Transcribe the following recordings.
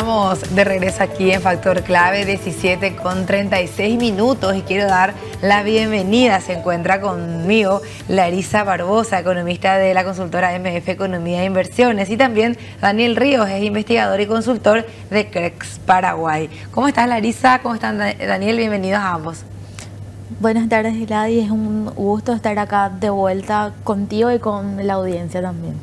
estamos de regreso aquí en Factor Clave, 17:36 y quiero dar la bienvenida. Se encuentra conmigo Larisa Barbosa, economista de la consultora MF Economía e Inversiones, y también Daniel Ríos, es investigador y consultor de CREX Paraguay. ¿Cómo estás, Larisa? ¿Cómo están, Daniel? Bienvenidos a ambos. Buenas tardes, Gladys. Es un gusto estar acá de vuelta contigo y con la audiencia también.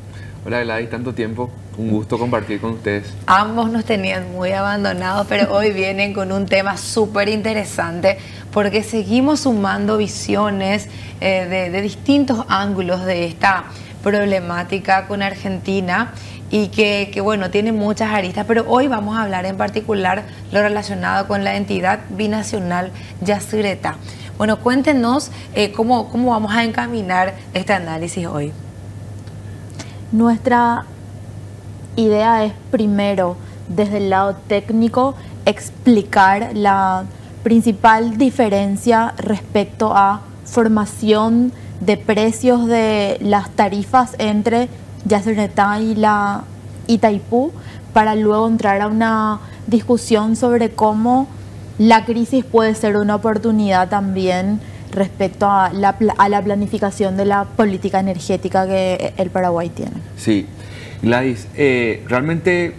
Hola, Gladys, tanto tiempo. Un gusto compartir con ustedes. Ambos nos tenían muy abandonados, pero hoy vienen con un tema súper interesante porque seguimos sumando visiones de distintos ángulos de esta problemática con Argentina y que bueno, tiene muchas aristas, pero hoy vamos a hablar en particular lo relacionado con la entidad binacional Yacyretá. Bueno, cuéntenos cómo vamos a encaminar este análisis hoy. Nuestra idea es primero, desde el lado técnico, explicar la principal diferencia respecto a formación de precios de las tarifas entre Yacyretá y la Itaipú, para luego entrar a una discusión sobre cómo la crisis puede ser una oportunidad también respecto a la planificación de la política energética que el Paraguay tiene. Sí, Gladys, realmente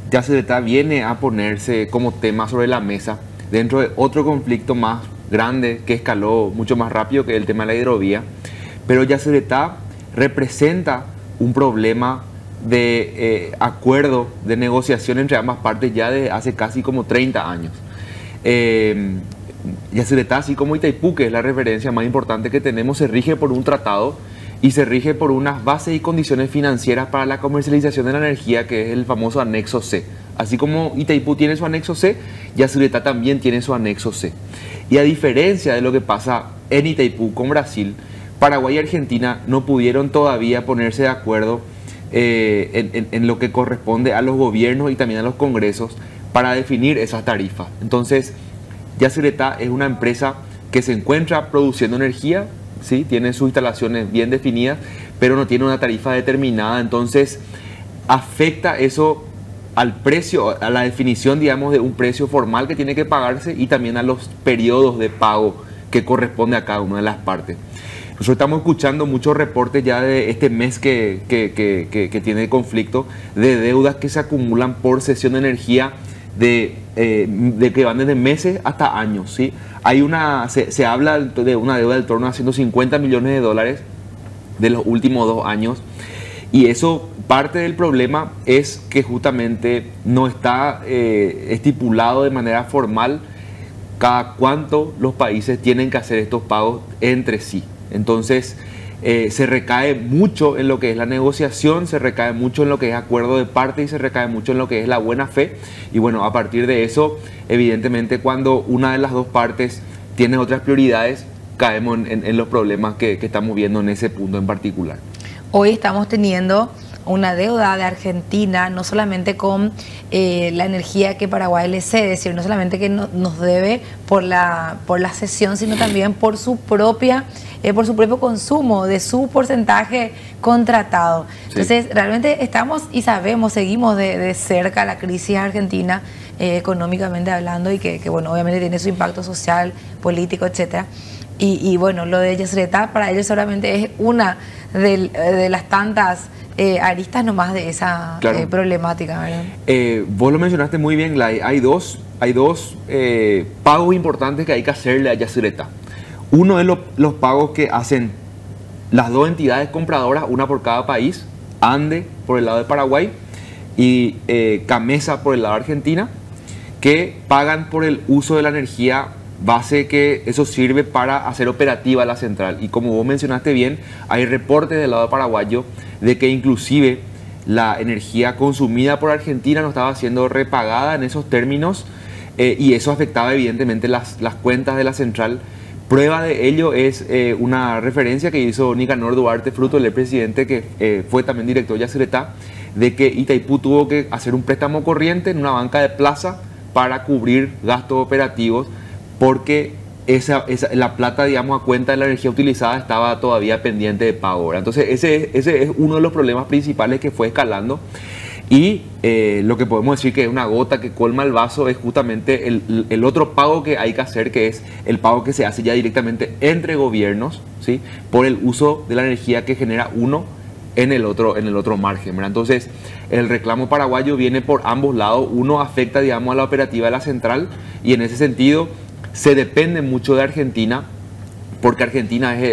Yacyretá viene a ponerse como tema sobre la mesa dentro de otro conflicto más grande que escaló mucho más rápido, que el tema de la hidrovía, pero Yacyretá representa un problema de acuerdo, de negociación entre ambas partes ya de hace casi como 30 años. Yacyretá, así como Itaipú, que es la referencia más importante que tenemos, se rige por un tratado y se rige por unas bases y condiciones financieras para la comercialización de la energía, que es el famoso anexo C. Así como Itaipú tiene su anexo C, Yacyretá también tiene su anexo C. Y a diferencia de lo que pasa en Itaipú con Brasil, Paraguay y Argentina no pudieron todavía ponerse de acuerdo en lo que corresponde a los gobiernos y también a los congresos para definir esas tarifas. Entonces, Yacyretá es una empresa que se encuentra produciendo energía, ¿sí? Tiene sus instalaciones bien definidas, pero no tiene una tarifa determinada. Entonces, afecta eso al precio, a la definición, digamos, de un precio formal que tiene que pagarse y también a los periodos de pago que corresponde a cada una de las partes. Nosotros estamos escuchando muchos reportes ya de este mes que tiene conflicto, de deudas que se acumulan por cesión de energía de que van desde meses hasta años, ¿sí? Se habla de una deuda del torno a 150 millones de dólares de los últimos 2 años, y eso, parte del problema es que justamente no está estipulado de manera formal cada cuánto los países tienen que hacer estos pagos entre sí. Entonces se recae mucho en lo que es la negociación, se recae mucho en lo que es acuerdo de parte y se recae mucho en lo que es la buena fe. Y bueno, a partir de eso, evidentemente, cuando una de las dos partes tiene otras prioridades, caemos en los problemas que estamos viendo en ese punto en particular. Hoy estamos teniendo una deuda de Argentina, no solamente con la energía que Paraguay le cede, es decir, no solamente que nos debe por la cesión, sino también por su propio consumo, de su porcentaje contratado. Entonces, realmente estamos y sabemos, seguimos de cerca la crisis argentina, económicamente hablando, y que bueno, obviamente tiene su impacto social, político, etcétera. Y bueno, lo de Yacyretá para ellos solamente es una de las tantas aristas nomás de esa problemática, ¿verdad? Vos lo mencionaste muy bien, Glay. Hay dos pagos importantes que hay que hacerle a Yacyretá. Uno es los pagos que hacen las dos entidades compradoras, una por cada país, ANDE por el lado de Paraguay y CAMESA por el lado de Argentina, que pagan por el uso de la energía base, que eso sirve para hacer operativa la central. Y como vos mencionaste bien, hay reportes del lado paraguayo de que inclusive la energía consumida por Argentina no estaba siendo repagada en esos términos, y eso afectaba evidentemente las cuentas de la central. Prueba de ello es una referencia que hizo Nicanor Duarte Fruto, el presidente que fue también director de Yacyretá, de que Itaipú tuvo que hacer un préstamo corriente en una banca de plaza para cubrir gastos operativos, porque la plata, digamos, a cuenta de la energía utilizada estaba todavía pendiente de pago, ¿verdad? Entonces ese es uno de los problemas principales que fue escalando. Y lo que podemos decir que es una gota que colma el vaso es justamente el otro pago que hay que hacer, que es el pago que se hace ya directamente entre gobiernos, ¿sí? Por el uso de la energía que genera uno en el otro margen, ¿verdad? Entonces, el reclamo paraguayo viene por ambos lados. Uno afecta, digamos, a la operativa de la central, y en ese sentido se depende mucho de Argentina, porque Argentina es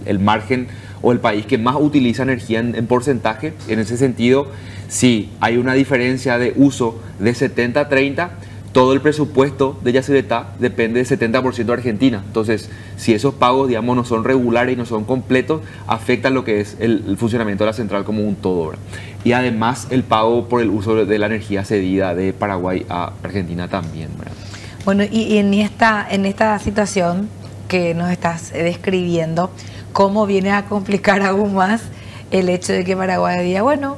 el margen o el país que más utiliza energía en porcentaje. En ese sentido, si hay una diferencia de uso de 70-30, todo el presupuesto de Yacyretá depende del 70% de Argentina. Entonces, si esos pagos, digamos, no son regulares y no son completos, afectan lo que es el funcionamiento de la central como un todo, ¿verdad? Y además el pago por el uso de la energía cedida de Paraguay a Argentina también, ¿verdad? Bueno, y en esta situación que nos estás describiendo, ¿cómo viene a complicar aún más el hecho de que Paraguay diga, bueno,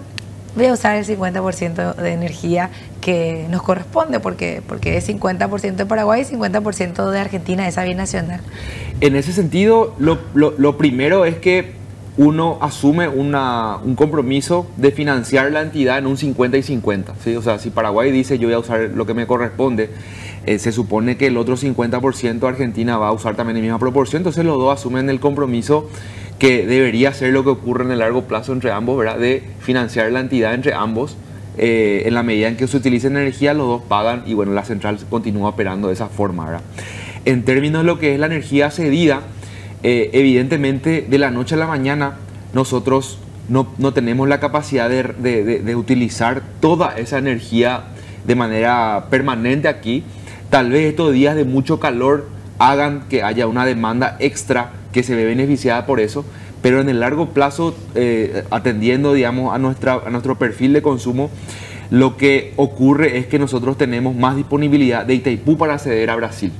voy a usar el 50% de energía que nos corresponde, porque es 50% de Paraguay y 50% de Argentina, esa binacional? En ese sentido, lo primero es que uno asume un compromiso de financiar la entidad en un 50 y 50, ¿sí? O sea, si Paraguay dice yo voy a usar lo que me corresponde, se supone que el otro 50% Argentina va a usar también en misma proporción. Entonces los dos asumen el compromiso que debería ser lo que ocurre en el largo plazo entre ambos, ¿verdad? De financiar la entidad entre ambos. En la medida en que se utilice energía, los dos pagan, y bueno, la central continúa operando de esa forma, ¿verdad? En términos de lo que es la energía cedida, evidentemente de la noche a la mañana nosotros no tenemos la capacidad de utilizar toda esa energía de manera permanente aquí. Tal vez estos días de mucho calor hagan que haya una demanda extra que se ve beneficiada por eso, pero en el largo plazo, atendiendo, digamos, a nuestro perfil de consumo, lo que ocurre es que nosotros tenemos más disponibilidad de Itaipú para ceder a Brasil.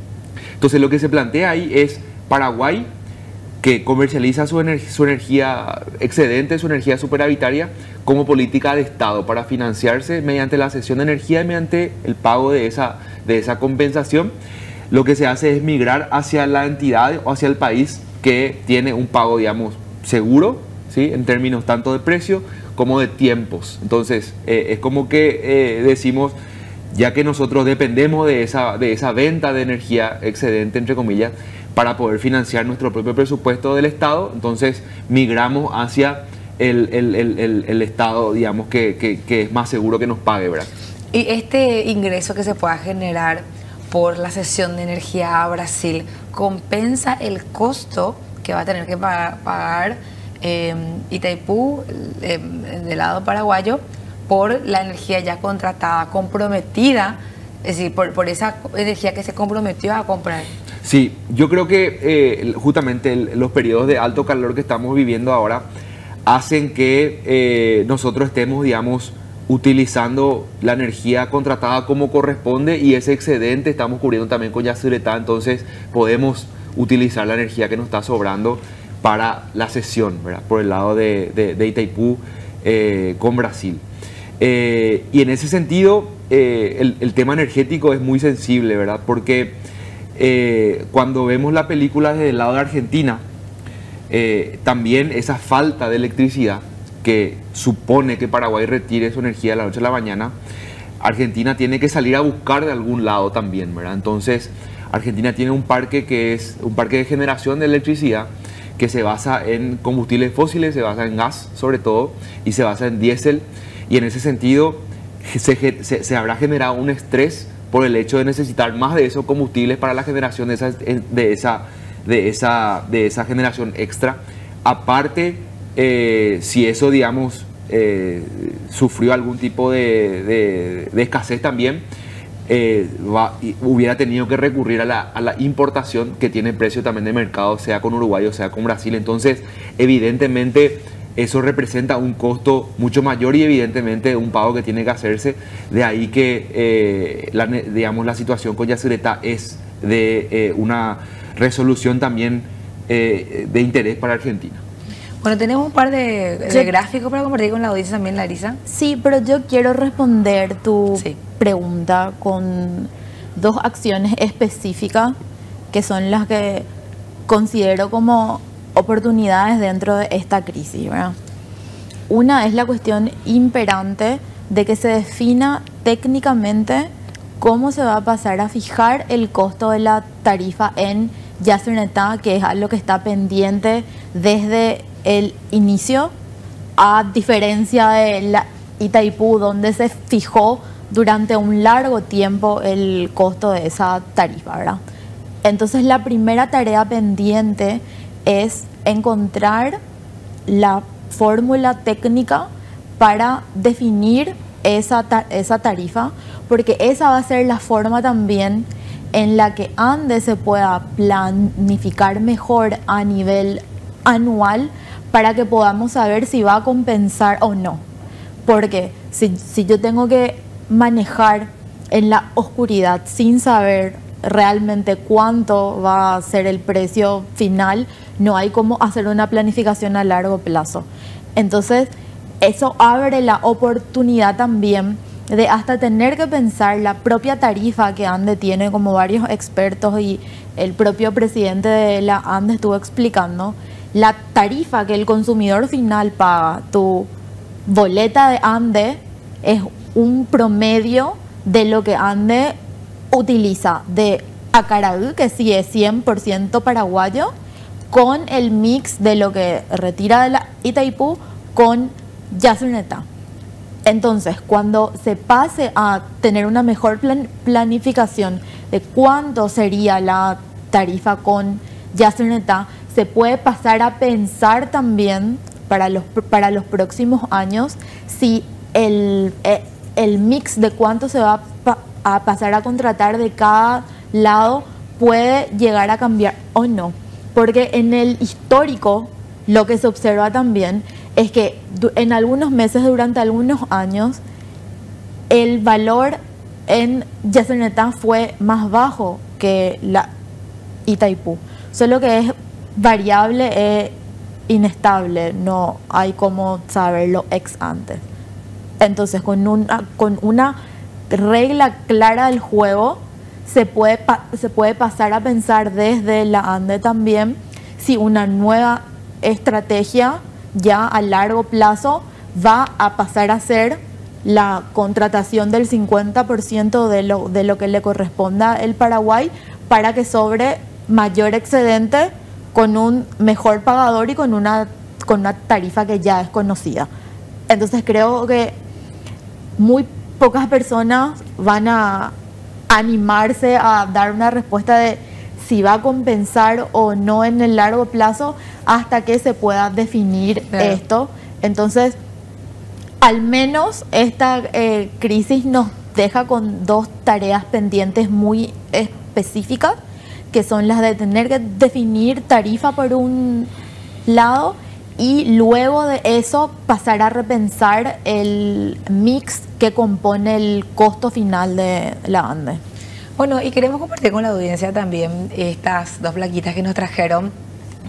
Entonces lo que se plantea ahí es Paraguay, que comercializa su energía excedente, su energía superavitaria, como política de Estado para financiarse mediante la cesión de energía y mediante el pago de esa compensación. Lo que se hace es migrar hacia la entidad o hacia el país que tiene un pago, digamos, seguro, ¿sí? En términos tanto de precio como de tiempos. Entonces, es como que decimos, ya que nosotros dependemos de esa venta de energía excedente, entre comillas, para poder financiar nuestro propio presupuesto del Estado, entonces migramos hacia el Estado, digamos, que es más seguro que nos pague, ¿verdad? Y este ingreso que se pueda generar por la cesión de energía a Brasil, ¿compensa el costo que va a tener que pagar Itaipú del lado paraguayo por la energía ya contratada, comprometida, es decir, por esa energía que se comprometió a comprar? Sí, yo creo que justamente los periodos de alto calor que estamos viviendo ahora hacen que nosotros estemos, digamos, utilizando la energía contratada como corresponde, y ese excedente estamos cubriendo también con Yacyretá. Entonces podemos utilizar la energía que nos está sobrando para la cesión, ¿verdad? Por el lado de Itaipú con Brasil. Y en ese sentido, el tema energético es muy sensible, ¿verdad? Porque cuando vemos la película desde el lado de Argentina, también esa falta de electricidad que supone que Paraguay retire su energía de la noche a la mañana, Argentina tiene que salir a buscar de algún lado también, ¿verdad? Entonces, Argentina tiene un parque que es un parque de generación de electricidad que se basa en combustibles fósiles, se basa en gas sobre todo, y se basa en diésel, y en ese sentido se habrá generado un estrés por el hecho de necesitar más de esos combustibles para la generación de esa generación extra. Aparte, si eso, digamos, sufrió algún tipo de escasez también, hubiera tenido que recurrir a la importación, que tiene precio también de mercado, sea con Uruguay o sea con Brasil. Entonces, evidentemente, eso representa un costo mucho mayor y evidentemente un pago que tiene que hacerse. De ahí que la situación con Yacyretá es de una resolución también de interés para Argentina. Bueno, tenemos un par de gráficos para compartir con la audiencia también, Larisa. Sí, pero yo quiero responder tu pregunta con dos acciones específicas que son las que considero como oportunidades dentro de esta crisis, ¿verdad? Una es la cuestión imperante de que se defina técnicamente cómo se va a pasar a fijar el costo de la tarifa en Yacyretá, que es algo que está pendiente desde el inicio, a diferencia de la Itaipú, donde se fijó durante un largo tiempo el costo de esa tarifa, ¿verdad? Entonces la primera tarea pendiente es encontrar la fórmula técnica para definir esa tarifa, porque esa va a ser la forma también en la que Andes se pueda planificar mejor a nivel anual para que podamos saber si va a compensar o no. Porque si yo tengo que manejar en la oscuridad sin saber realmente cuánto va a ser el precio final, no hay cómo hacer una planificación a largo plazo. Entonces, eso abre la oportunidad también de hasta tener que pensar la propia tarifa que ANDE tiene, como varios expertos y el propio presidente de la ANDE estuvo explicando, la tarifa que el consumidor final paga, tu boleta de ANDE es un promedio de lo que ANDE utiliza de Acaraú, que sí es 100% paraguayo, con el mix de lo que retira de la Itaipú con Yacyretá. Entonces, cuando se pase a tener una mejor planificación de cuánto sería la tarifa con Yacyretá, se puede pasar a pensar también para los próximos años si el mix de cuánto se va a pasar a contratar de cada lado puede llegar a cambiar o no. Porque en el histórico lo que se observa también es que en algunos meses, durante algunos años, el valor en Yacyretá fue más bajo que la Itaipú. Solo que es variable e inestable, no hay cómo saberlo ex antes. Entonces, con una regla clara del juego, se puede pasar a pensar desde la ANDE también si una nueva estrategia ya a largo plazo va a pasar a ser la contratación del 50% de lo que le corresponda al Paraguay para que sobre mayor excedente con un mejor pagador y con una tarifa que ya es conocida. Entonces creo que muy pocas personas van a animarse a dar una respuesta de si va a compensar o no en el largo plazo hasta que se pueda definir esto. Entonces, al menos esta crisis nos deja con dos tareas pendientes muy específicas, que son las de tener que definir tarifa por un lado y luego de eso pasar a repensar el mix que compone el costo final de la ANDE. Bueno, y queremos compartir con la audiencia también estas dos plaquitas que nos trajeron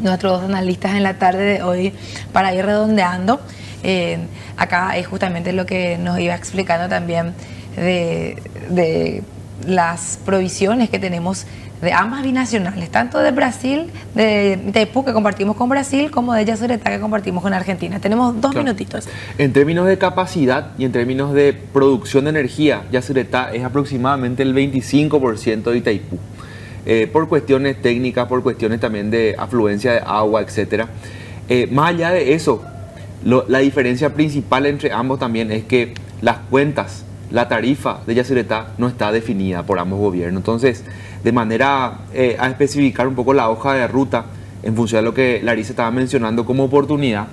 nuestros dos analistas en la tarde de hoy para ir redondeando. Acá es justamente lo que nos iba explicando también de las provisiones que tenemos de ambas binacionales, tanto de Brasil, de Itaipú que compartimos con Brasil, como de Yacyretá que compartimos con Argentina. Tenemos dos minutitos. En términos de capacidad y en términos de producción de energía, Yacyretá es aproximadamente el 25% de Itaipú. Por cuestiones técnicas, por cuestiones también de afluencia de agua, etc. Más allá de eso, la diferencia principal entre ambos también es que las cuentas, la tarifa de Yacyretá no está definida por ambos gobiernos. Entonces, de manera a especificar un poco la hoja de ruta en función de lo que Larissa estaba mencionando como oportunidad,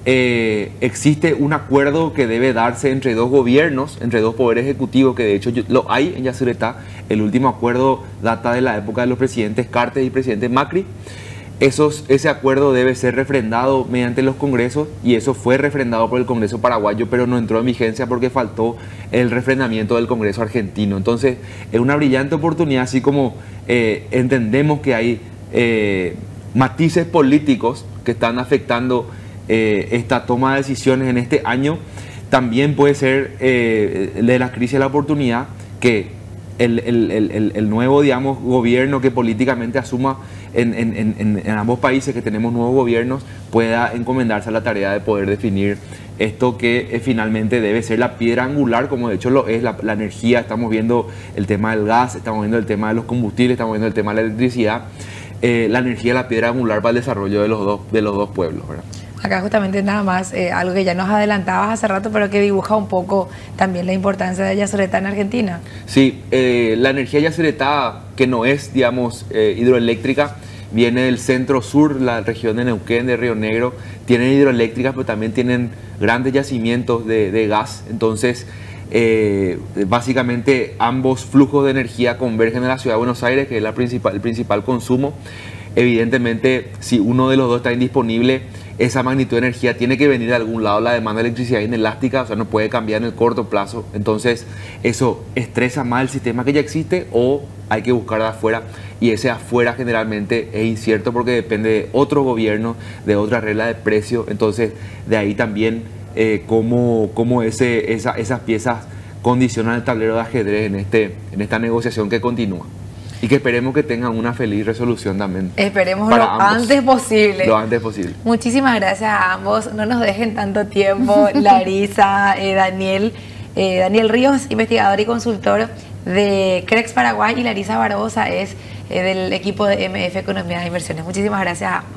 existe un acuerdo que debe darse entre dos gobiernos, entre dos poderes ejecutivos, que de hecho lo hay en Yacyretá. El último acuerdo data de la época de los presidentes Cartes y presidente Macri. Ese acuerdo debe ser refrendado mediante los congresos y eso fue refrendado por el Congreso paraguayo, pero no entró en vigencia porque faltó el refrendamiento del Congreso argentino. Entonces es una brillante oportunidad, así como entendemos que hay matices políticos que están afectando esta toma de decisiones en este año. También puede ser de la crisis la oportunidad que el nuevo, digamos, gobierno que políticamente asuma en ambos países que tenemos nuevos gobiernos pueda encomendarse a la tarea de poder definir esto que finalmente debe ser la piedra angular, como de hecho lo es la energía. Estamos viendo el tema del gas, estamos viendo el tema de los combustibles, estamos viendo el tema de la electricidad. La energía es la piedra angular para el desarrollo de los dos pueblos, ¿verdad? Acá justamente nada más, algo que ya nos adelantabas hace rato, pero que dibuja un poco también la importancia de Yacyretá en Argentina. Sí, la energía yacyretá, que no es, digamos, hidroeléctrica, viene del centro-sur, la región de Neuquén, de Río Negro. Tienen hidroeléctricas, pero también tienen grandes yacimientos de gas. Entonces, básicamente ambos flujos de energía convergen en la ciudad de Buenos Aires, que es el principal consumo. Evidentemente, si uno de los dos está indisponible, esa magnitud de energía tiene que venir de algún lado. La demanda de electricidad es inelástica, o sea, no puede cambiar en el corto plazo. Entonces, eso estresa más el sistema que ya existe, o hay que buscar de afuera, y ese afuera generalmente es incierto porque depende de otro gobierno, de otra regla de precio. Entonces, de ahí también cómo esas piezas condicionan el tablero de ajedrez en esta negociación que continúa. Y que esperemos que tengan una feliz resolución también. Esperemos lo antes posible. Lo antes posible. Muchísimas gracias a ambos. No nos dejen tanto tiempo. Larisa, Daniel Ríos, investigador y consultor de CREX Paraguay, y Larisa Barbosa es del equipo de MF Economía de Inversiones. Muchísimas gracias a ambos.